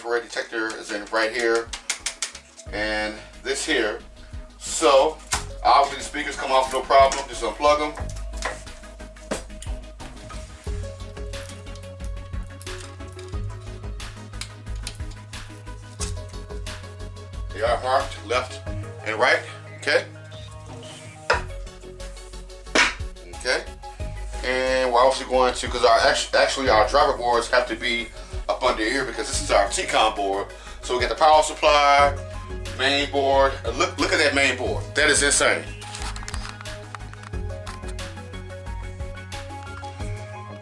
infrared detector is in right here, and this here. So obviously the speakers come off no problem. Just unplug them. They are marked left and right. Okay. Okay. And we're also going to, because our driver boards have to be up under here because this is our T-Con board. So we got the power supply, main board. Look at that main board. That is insane.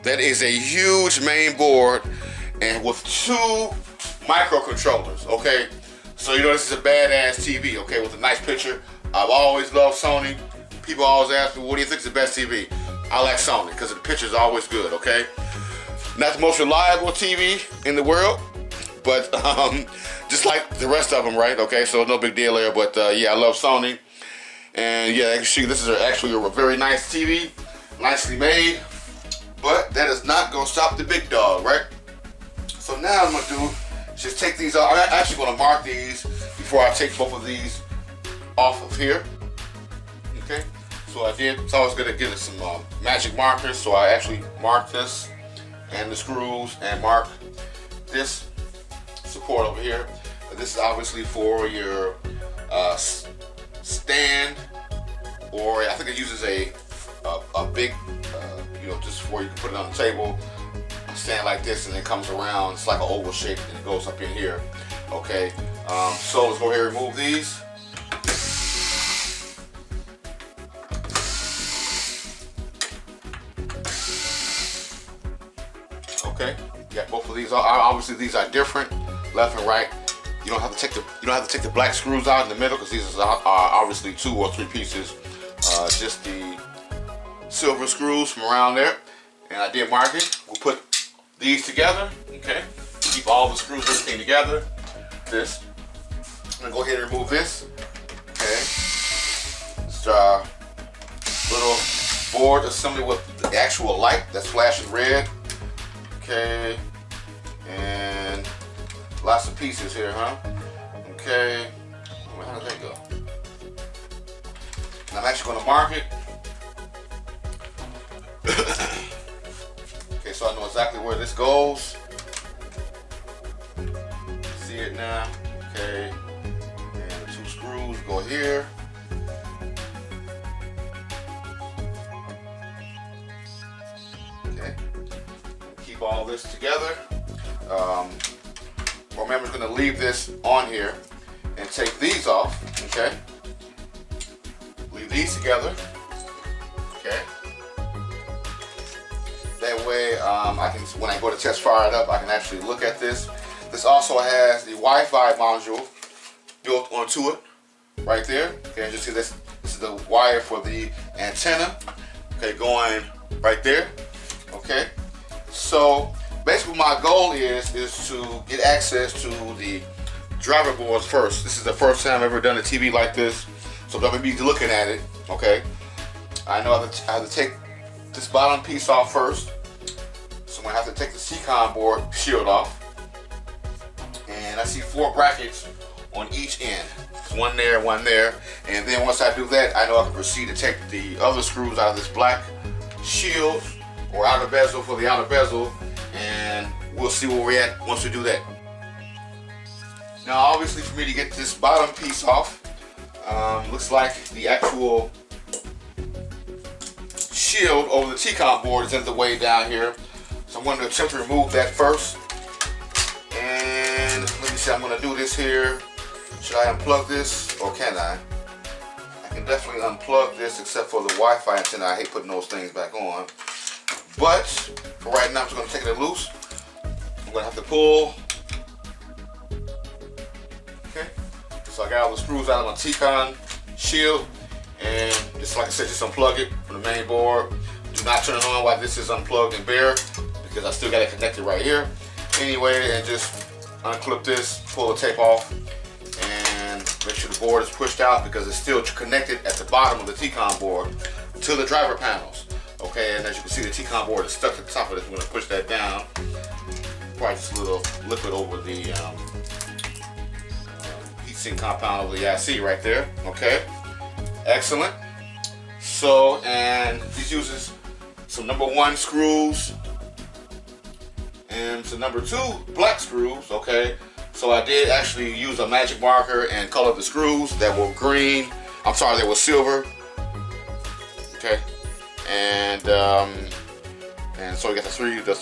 That is a huge main board, and with 2 microcontrollers. Okay. So you know this is a badass TV. Okay, with a nice picture. I've always loved Sony. People always ask me, what do you think is the best TV? I like Sony because the picture is always good, okay? Not the most reliable TV in the world, but just like the rest of them, right? Okay, so no big deal there, but yeah, I love Sony. And yeah, actually, this is actually a very nice TV, nicely made, but that is not gonna stop the big dog, right? So now I'm gonna do, just take these off. I'm actually gonna mark these before I take both of these off of here, okay? So I did, so I was gonna get some magic markers, so I actually marked this and the screws and mark this support over here. This is obviously for your stand, or I think it uses a big, you know, just where you can put it on the table, a stand like this, and it comes around. It's like an oval shape, and it goes up in here. Okay, so let's go ahead and remove these. Okay, you got both of these. Obviously, these are different, left and right. You don't have to take the black screws out in the middle because these are obviously 2 or 3 pieces. Just the silver screws from around there, and I did mark it. We'll put these together. Okay, keep all the screws, everything together. This. I'm gonna go ahead and remove this. Okay, it's our little board assembly with the actual light that's flashing red. Okay, and lots of pieces here, huh? Okay, how does that go? And I'm actually going to mark it. Okay, so I know exactly where this goes. See it now? Okay, and the 2 screws go here. Okay. Keep all this together. Remember, I'm going to leave this on here and take these off. Okay, leave these together. Okay, that way I can, when I go to test fire it up, I can actually look at this. This also has the Wi-Fi module built onto it, right there. Okay, as you see, this is the wire for the antenna. Okay, going right there. Okay. So basically my goal is to get access to the driver boards first. This is the first time I've ever done a TV like this, so I'm going to be looking at it. Okay, I know I have to take this bottom piece off first, so I'm going to have to take the T-Con board shield off, and I see 4 brackets on each end. One there, one there, and then once I do that, I know I can proceed to take the other screws out of this black shield or outer bezel for the outer bezel, and we'll see where we're at once we do that. Now obviously for me to get this bottom piece off, looks like the actual shield over the T-Con board is in the way down here, so I'm going to attempt to remove that first. And let me see, I'm going to do this here. Should I unplug this, or can I? I can definitely unplug this except for the Wi-Fi antenna. I hate putting those things back on. But for right now, I'm just going to take it loose. I'm going to have to pull. Okay, so I got all the screws out of my T-Con shield, and just like I said, just unplug it from the main board. Do not turn it on while this is unplugged and bare, because I still got it connected right here. Anyway, and just unclip this, pull the tape off, and make sure the board is pushed out because it's still connected at the bottom of the T-Con board to the driver panels. Okay, and as you can see, the T-Con board is stuck to the top of this. I'm going to push that down. Probably just a little liquid over the mounting compound over the IC right there. Okay, excellent. So, and this uses some number 1 screws and some number 2 black screws. Okay, so I did actually use a magic marker and color the screws that were green. I'm sorry, they were silver. Okay, and so you got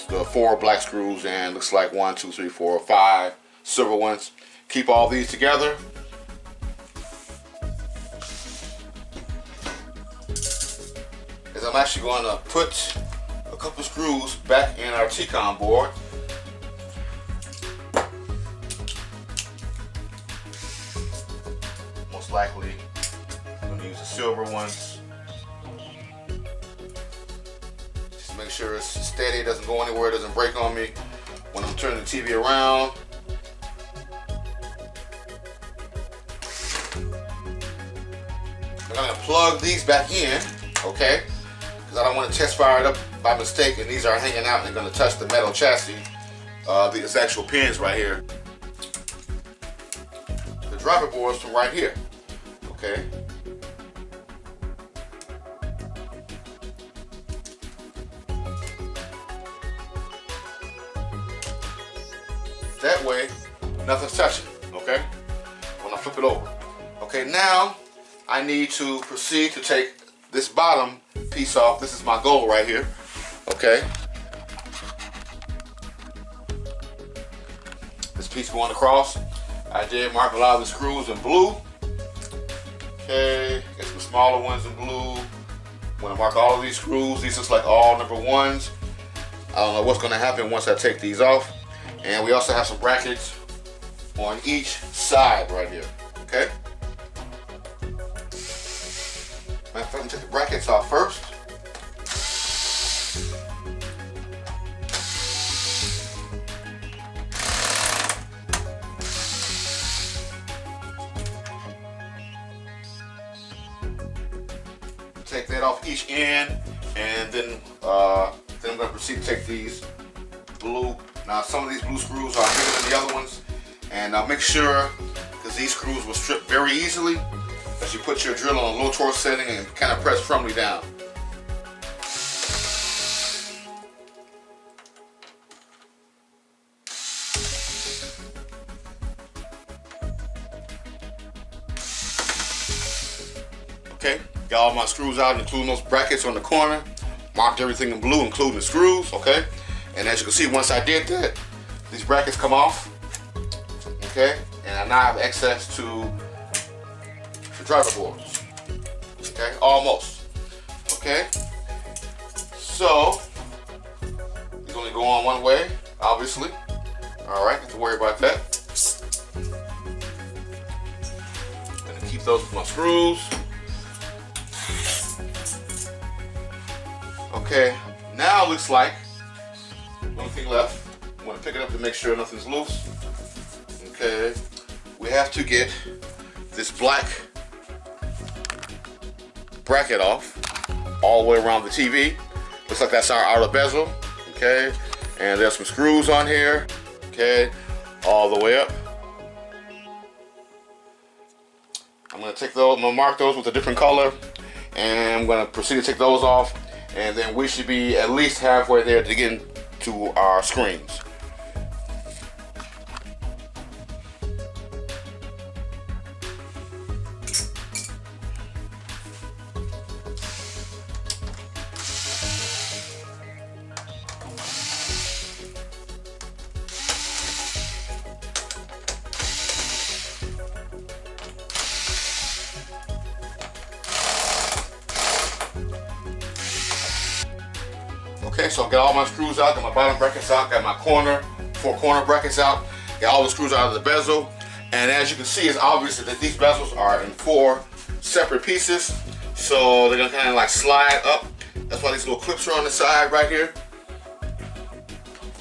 the 4 black screws, and looks like 1, 2, 3, 4, 5 silver ones. Keep all these together. As I'm actually going to put a couple screws back in our T-con board. Most likely, I'm going to use the silver ones. Just make sure it's steady, it doesn't go anywhere, it doesn't break on me when I'm turning the TV around. I'm going to plug these back in, okay? Because I don't want to test fire it up by mistake, and these are hanging out and they're going to touch the metal chassis. These actual pins right here. The driver boards from right here, okay? That way, nothing's touching, okay? When I flip it over. Okay, now I need to proceed to take this bottom piece off. This is my goal right here, okay? This piece going across. I did mark a lot of the screws in blue. Okay, get some smaller ones in blue. I'm gonna mark all of these screws. These looks like all number 1s. I don't know what's gonna happen once I take these off. And we also have some brackets on each side right here, okay? Matter of fact, I'm gonna take the brackets off first. Take that off each end, and then I'm gonna proceed to take these blue. Now some of these blue screws are bigger than the other ones, and make sure, because these screws will strip very easily, that you put your drill on a low torque setting and kind of press firmly down. Okay, got all my screws out, including those brackets on the corner. Marked everything in blue, including the screws, okay? And as you can see, once I did that, these brackets come off, okay? And I now have access to the driver boards, okay? Almost, okay? So, these only go on one way, obviously. All right, don't have to worry about that. Gonna keep those with my screws. Okay, now it looks like one thing left. I'm going to pick it up to make sure nothing's loose. Okay, we have to get this black bracket off all the way around the TV. Looks like that's our outer bezel. Okay, and there's some screws on here. Okay, all the way up. I'm going to take those, I'm going to mark those with a different color, and I'm going to proceed to take those off, and then we should be at least halfway there to get into our screens. Okay, so I've got all my screws out, got my bottom brackets out, got my four corner brackets out, got all the screws out of the bezel. And as you can see, it's obvious that these bezels are in 4 separate pieces. So they're gonna kind of like slide up. That's why these little clips are on the side right here.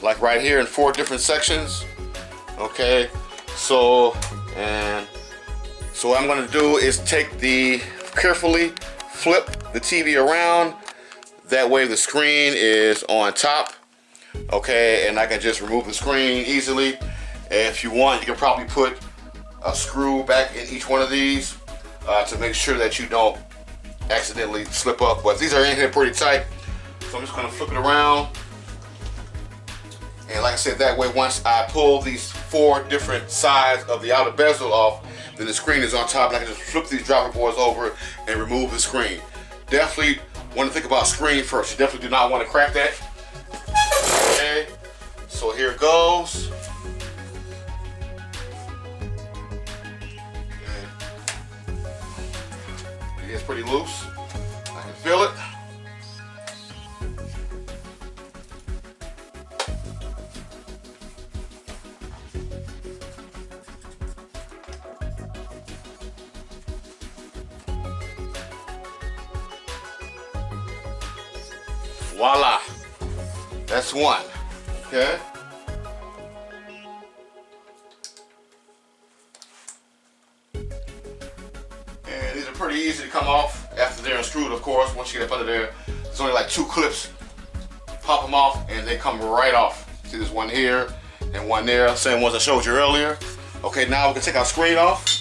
Like right here in 4 different sections. Okay, so what I'm gonna do is carefully flip the TV around. That way the screen is on top, okay, and I can just remove the screen easily. If you want, you can probably put a screw back in each one of these to make sure that you don't accidentally slip up. But these are in here pretty tight, so I'm just going to flip it around. And like I said, that way once I pull these 4 different sides of the outer bezel off, then the screen is on top and I can just flip these dropper boards over and remove the screen. Definitely want to think about screen first. You definitely do not want to crack that. Okay, so here it goes. It is pretty loose. I can feel it. Voila, that's one. Okay. And these are pretty easy to come off after they're unscrewed, of course. Once you get up under there, there's only like 2 clips. Pop them off and they come right off. See, there's one here and one there, same ones I showed you earlier. Okay, now we can take our screen off.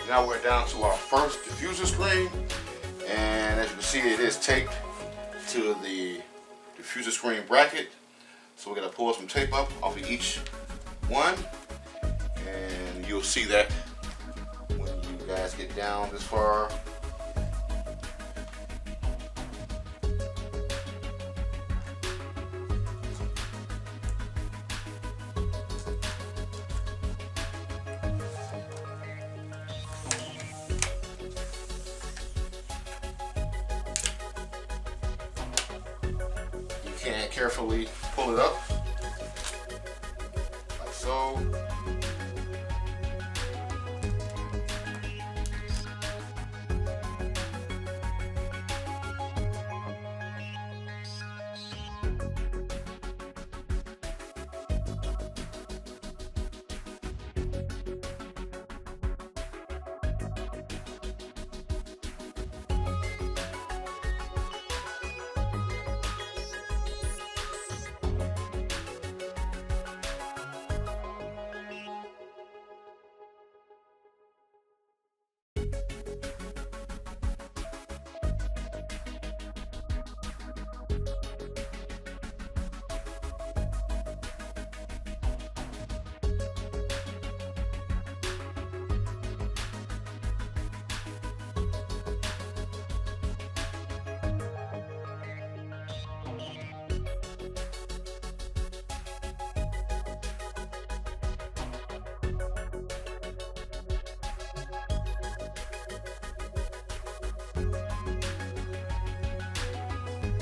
Now we're down to our first diffuser screen, and as you can see, it is taped to the diffuser screen bracket. So we're going to pull some tape up off of each one, and you'll see that when you guys get down this far. And carefully pull it up like so.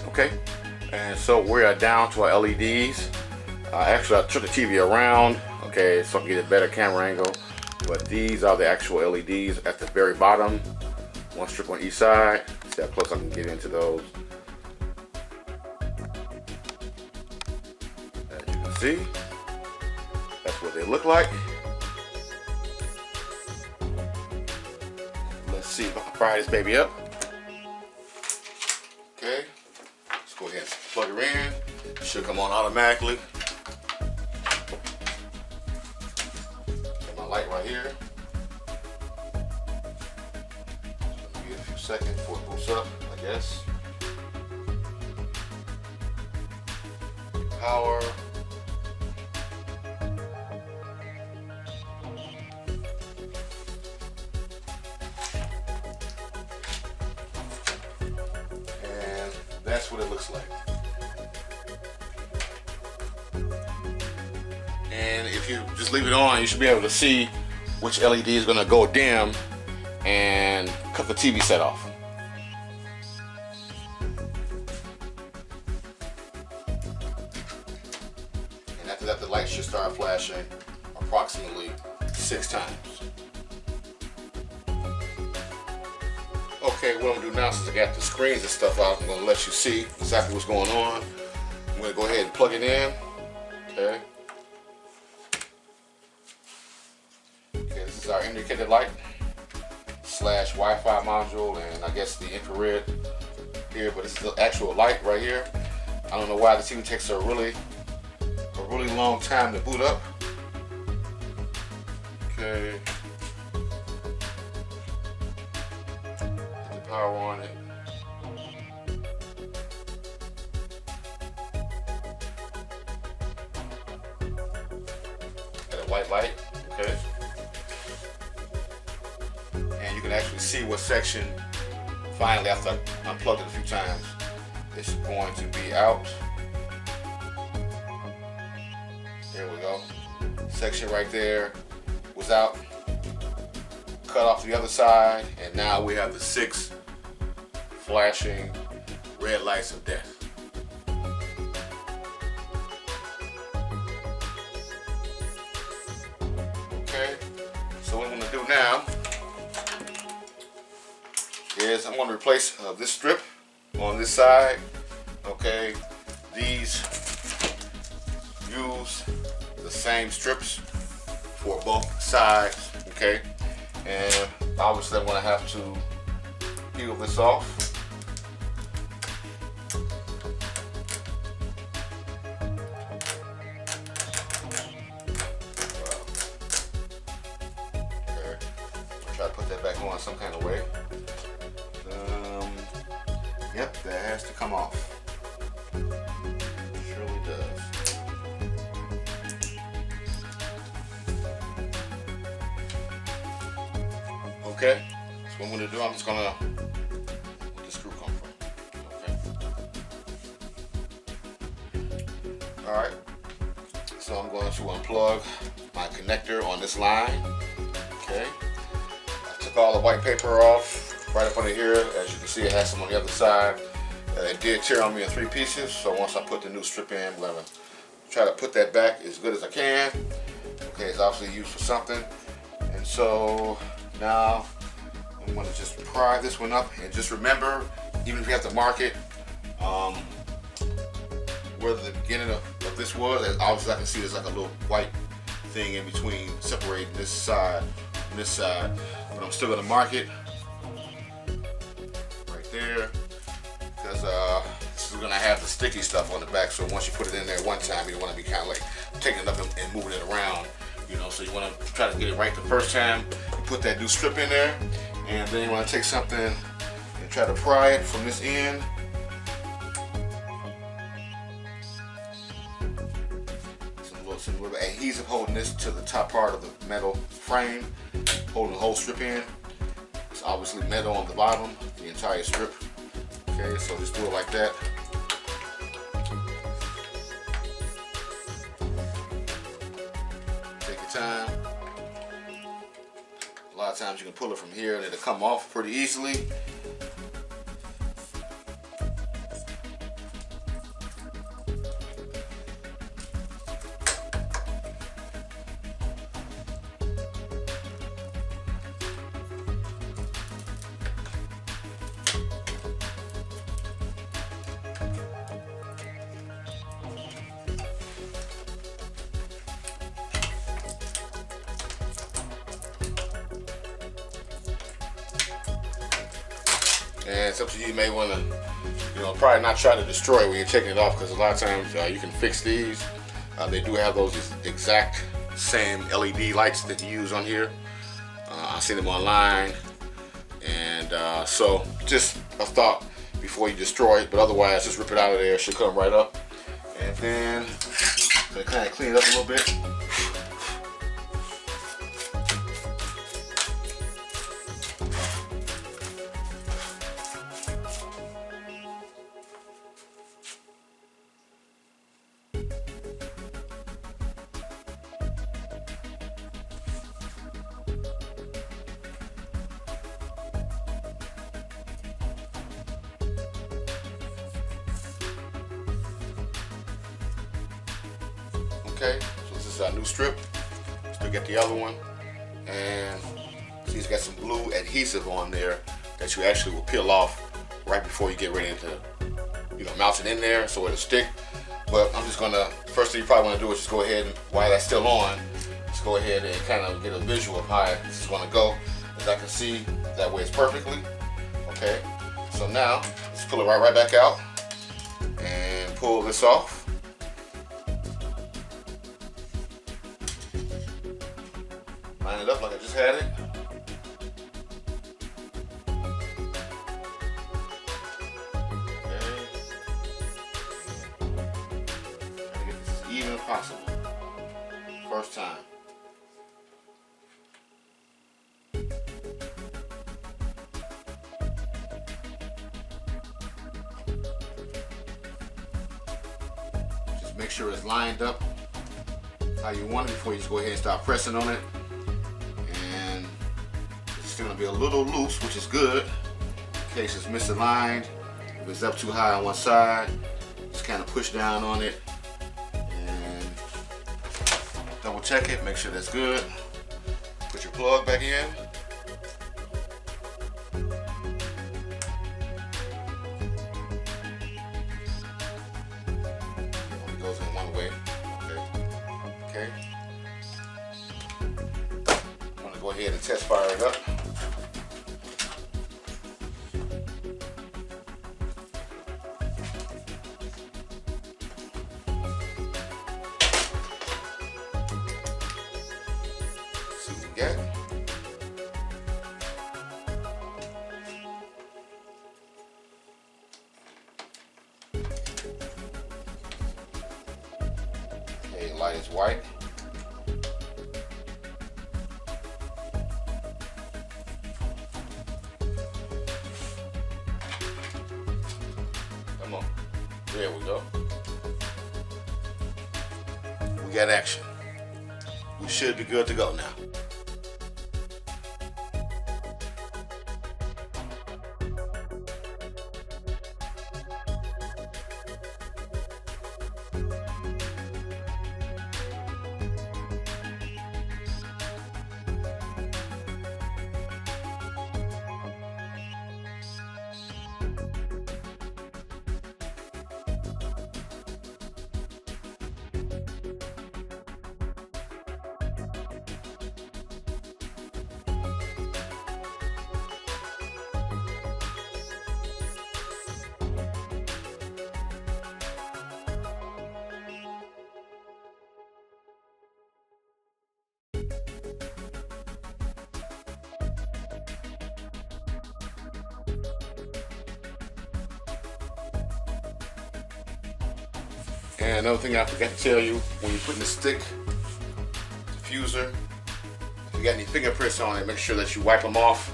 Okay, and so we are down to our LEDs. Actually, I took the TV around, okay, so I can get a better camera angle. But these are the actual LEDs at the very bottom. One strip on each side. See how close I can get into those. As you can see, that's what they look like. Let's see if I can fire this baby up. Okay. Go ahead and plug her in. It should come on automatically. Got my light right here. Give it a few seconds before it boots up, I guess. Power. That's what it looks like. And if you just leave it on, you should be able to see which LED is going to go dim and cut the TV set off. And after that, the light should start flashing approximately 6 times. Okay, what I'm gonna do now, since I got the screens and stuff out, I'm gonna let you see exactly what's going on. I'm gonna go ahead and plug it in. Okay. Okay, this is our indicator light slash Wi-Fi module, and I guess the infrared here, but this is the actual light right here. I don't know why the TV takes a really long time to boot up. Okay. Put the power on it. Got a white light, okay. And you can actually see what section, finally, after I unplugged it a few times, it's going to be out. There we go. Section right there was out. Cut off the other side, and now we have the 6 flashing red lights of death. Okay, so what I'm going to do now is I'm going to replace this strip on this side. Okay, these use the same strips for both sides. Okay, and obviously I'm going to have to peel this off. Okay, I'll try to put that back on some kind of way. Yep, that has to come off. It surely does. Okay, so what I'm going to do, I'm just going to, where the screw come from? Okay. Alright, so I'm going to unplug my connector on this line. Okay, I took all the white paper off. Right up under here, as you can see, it has some on the other side. It did tear on me in 3 pieces, so once I put the new strip in, I'm going to try to put that back as good as I can. Okay, it's obviously used for something. And so now I'm going to just pry this one up, and just remember, even if you have to mark it, where the beginning of this was, and obviously I can see there's like a little white thing in between separating this side and this side, but I'm still going to mark it there, because this is going to have the sticky stuff on the back, so once you put it in there one time, you don't want to be kind of like taking it up and moving it around, you know, so you want to try to get it right the first time. You put that new strip in there, and then you want to take something and try to pry it from this end. Some little adhesive holding this to the top part of the metal frame, holding the whole strip in. It's obviously metal on the bottom, the entire strip. Okay, so just do it like that. Take your time. A lot of times you can pull it from here and it'll come off pretty easily. And it's up to you. You may want to, you know, probably not try to destroy it when you're taking it off, because a lot of times you can fix these. They do have those exact same LED lights that you use on here. I've seen them online, and so just a thought before you destroy it. But otherwise, just rip it out of there. It should come right up. And then I'm gonna kind of clean it up a little bit. Okay, so this is our new strip. Still get the other one, and see it's got some blue adhesive on there that you actually will peel off right before you get ready to, mount it in there so it'll stick. But I'm just gonna, first thing you probably want to do is just go ahead and, while that's still on, just go ahead and kind of get a visual of how this is gonna go. As I can see, that weighs perfectly. Okay, so now let's pull it right back out and pull this off. Line it up like I just had it. Even possible. First time. Just make sure it's lined up how you want it before you just go ahead and start pressing on it. And it's going to be a little loose, which is good in case it's misaligned. If it's up too high on one side, just kind of push down on it. Double check it, make sure that's good. Put your plug back in. Only goes in one way. Okay. I'm gonna go ahead and test fire it up. Get. Okay, light is white. Come on. There we go. We got action. We should be good to go now. And another thing I forgot to tell you, when you're putting the stick diffuser, if you got any fingerprints on it, make sure that you wipe them off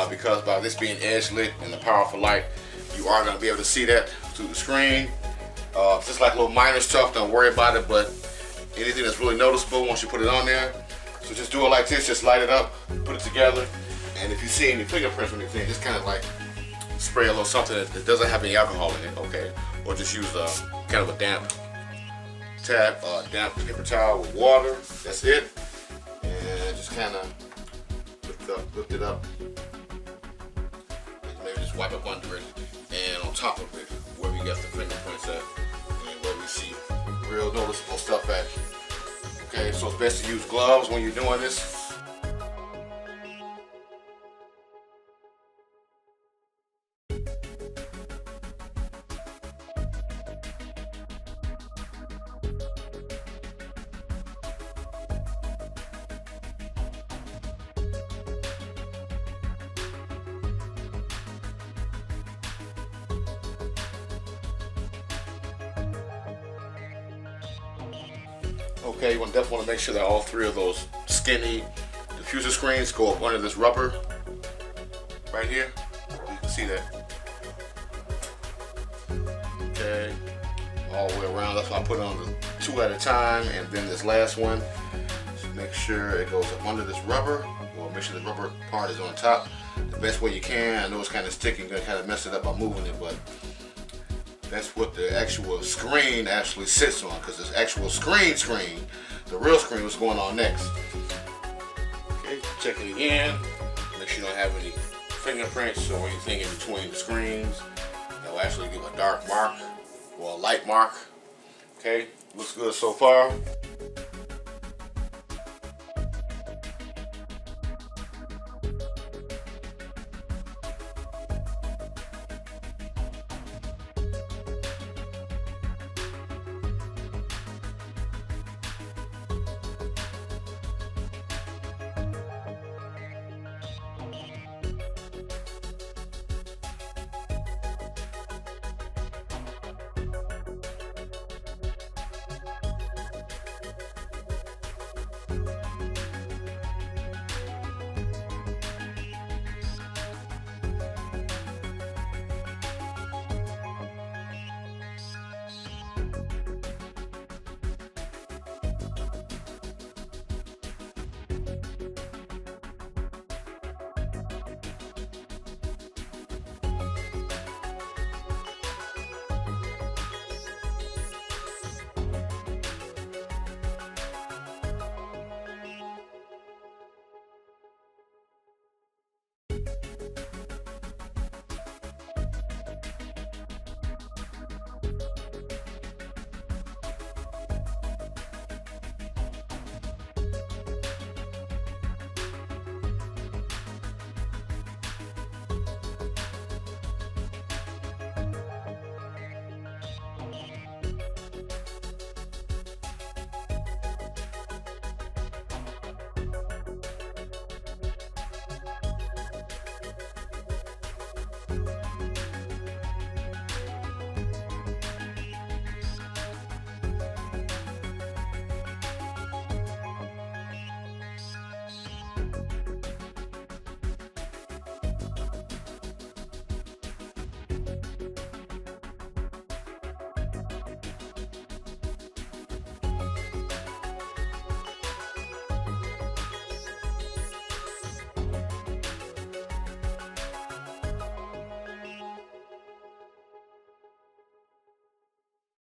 because by this being edge lit and the powerful light, you are going to be able to see that through the screen. Just like little minor stuff, don't worry about it, but anything that's really noticeable once you put it on there. So just do it like this, just light it up, put it together, and if you see any fingerprints or anything, just kind of like spray a little something that doesn't have any alcohol in it, okay? Or just use kind of a damp paper towel with water. That's it. And just kind of lift it up. Maybe just wipe up under it and on top of it, where we got the fingerprints at, and where we see real noticeable stuff at. Okay, so it's best to use gloves when you're doing this. Okay, you definitely want to make sure that all three of those skinny diffuser screens go up under this rubber right here. You can see that. Okay, all the way around. That's why I put on the two at a time, and then this last one, just make sure it goes up under this rubber, or make sure the rubber part is on top the best way you can. I know it's kind of sticky, you're gonna kind of mess it up by moving it, but That's what the actual screen actually sits on, because this actual screen, the real screen, what's going on next. Okay, check it again. Make sure you don't have any fingerprints or anything in between the screens. That will actually give a dark mark or a light mark. Okay, looks good so far.